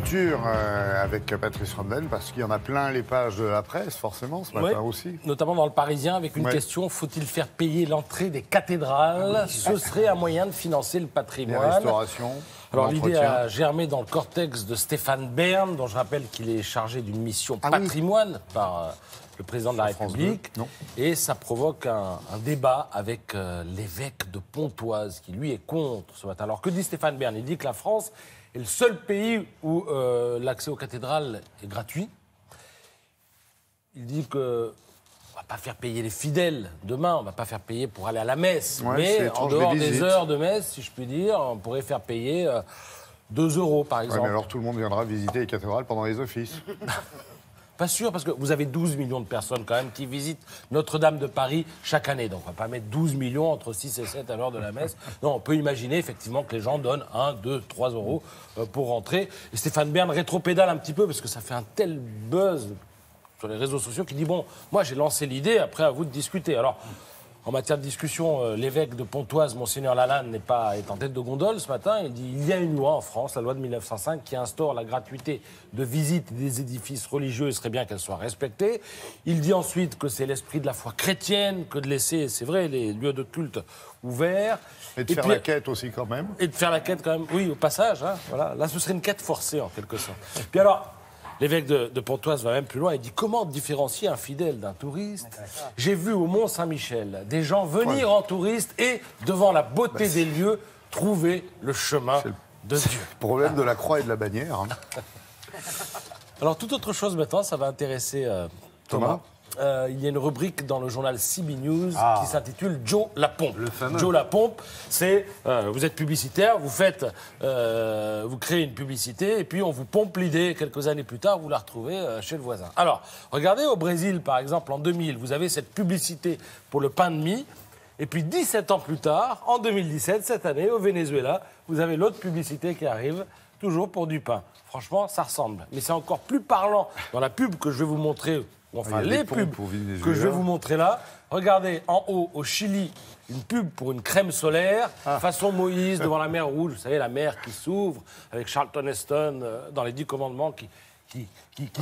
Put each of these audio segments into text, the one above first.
culture avec Patrice Rondel, parce qu'il y en a plein les pages de la presse, forcément, ce matin aussi. Notamment dans le Parisien, avec une question, faut-il faire payer l'entrée des cathédrales? Ce serait un moyen de financer le patrimoine. La restauration. Alors l'idée a germé dans le cortex de Stéphane Bern, dont je rappelle qu'il est chargé d'une mission patrimoine par le président de la République. Et ça provoque un débat avec l'évêque de Pontoise, qui lui est contre ce matin. Alors que dit Stéphane Bern? Il dit que la France est le seul pays où l'accès aux cathédrales est gratuit. Il dit que on va pas faire payer les fidèles demain, on va pas faire payer pour aller à la messe. Mais en dehors des heures de messe, si je puis dire, on pourrait faire payer 2 € par exemple. Mais alors tout le monde viendra visiter les cathédrales pendant les offices. Pas sûr, parce que vous avez 12 millions de personnes quand même qui visitent Notre-Dame de Paris chaque année. Donc on ne va pas mettre 12 millions entre 6 et 7 à l'heure de la messe. Non, on peut imaginer effectivement que les gens donnent 1, 2, 3 € pour rentrer. Et Stéphane Bern rétropédale un petit peu parce que ça fait un tel buzz sur les réseaux sociaux qui dit bon, moi j'ai lancé l'idée, après à vous de discuter. Alors, en matière de discussion, l'évêque de Pontoise, Monseigneur Lalanne, est en tête de gondole ce matin. Il dit il y a une loi en France, la loi de 1905, qui instaure la gratuité de visite des édifices religieux. Il serait bien qu'elle soit respectée. Il dit ensuite que c'est l'esprit de la foi chrétienne que de laisser, c'est vrai, les lieux de culte ouverts. Et de faire la quête aussi quand même. Et de faire la quête quand même, oui, au passage. Hein, voilà. Là, ce serait une quête forcée en quelque sorte. Puis alors... L'évêque de Pontoise va même plus loin. Il dit comment différencier un fidèle d'un touriste? J'ai vu au Mont-Saint-Michel des gens venir en touriste et, devant la beauté des lieux, trouver le chemin de Dieu. Le problème de la croix et de la bannière. Hein. Alors, toute autre chose maintenant, ça va intéresser Thomas. Il y a une rubrique dans le journal CB News qui s'intitule Joe la pompe. Joe la pompe, c'est vous êtes publicitaire, vous créez une publicité et puis on vous pompe l'idée. Quelques années plus tard, vous la retrouvez chez le voisin. Alors, regardez au Brésil, par exemple, en 2000, vous avez cette publicité pour le pain de mie. Et puis 17 ans plus tard, en 2017, cette année, au Venezuela, vous avez l'autre publicité qui arrive, toujours pour du pain. Franchement, ça ressemble. Mais c'est encore plus parlant dans la pub que je vais vous montrer. Enfin, les pubs que je vais vous montrer là. Regardez, en haut, au Chili, une pub pour une crème solaire, façon Moïse devant la mer Rouge. Vous savez, la mer qui s'ouvre, avec Charlton Heston dans les 10 commandements qui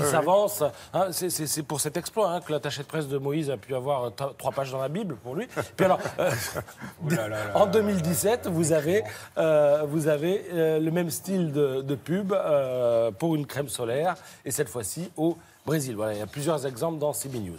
s'avance. Hein, c'est pour cet exploit que l'attaché de presse de Moïse a pu avoir 3 pages dans la Bible pour lui. Puis alors, en 2017, vous avez le même style de pub pour une crème solaire, et cette fois-ci au Brésil. Voilà, il y a plusieurs exemples dans CB News.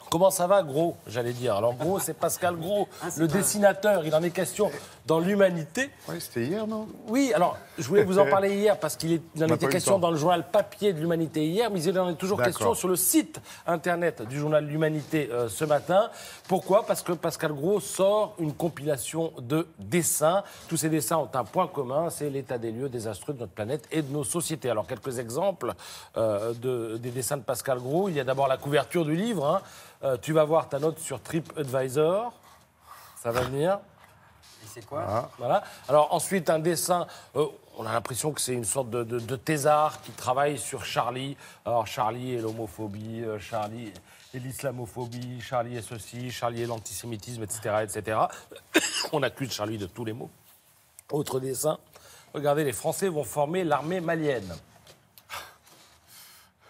Comment ça va, Gros, j'allais dire. Alors, Gros, c'est Pascal Gros, le dessinateur. Il en est question dans l'Humanité. Oui, c'était hier, non? Oui, alors, je voulais vous en parler hier parce qu'il en était question dans le journal papier de l'Humanité hier, mais il en est toujours question sur le site internet du journal L'Humanité ce matin. Pourquoi? Parce que Pascal Gros sort une compilation de dessins. Tous ces dessins ont un point commun, c'est l'état des lieux désastreux de notre planète et de nos sociétés. Alors, quelques exemples des dessins de Pascal Gros. Il y a d'abord la couverture du livre, tu vas voir ta note sur TripAdvisor. Ça va venir. Et c'est quoi? Voilà. Alors ensuite, un dessin, on a l'impression que c'est une sorte de thésard qui travaille sur Charlie. Alors Charlie et l'homophobie, Charlie et l'islamophobie, Charlie et ceci, Charlie et l'antisémitisme, etc., etc. On accuse Charlie de tous les maux. Autre dessin. Regardez, les Français vont former l'armée malienne.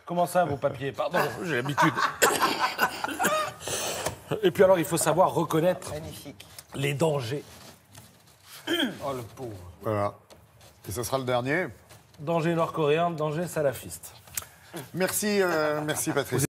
Comment ça, vos papiers? Pardon, j'ai l'habitude. Et puis alors, il faut savoir reconnaître les dangers. Oh, le pauvre. Voilà. Et ce sera le dernier. Danger nord-coréen, danger salafiste. Merci, merci Patrice.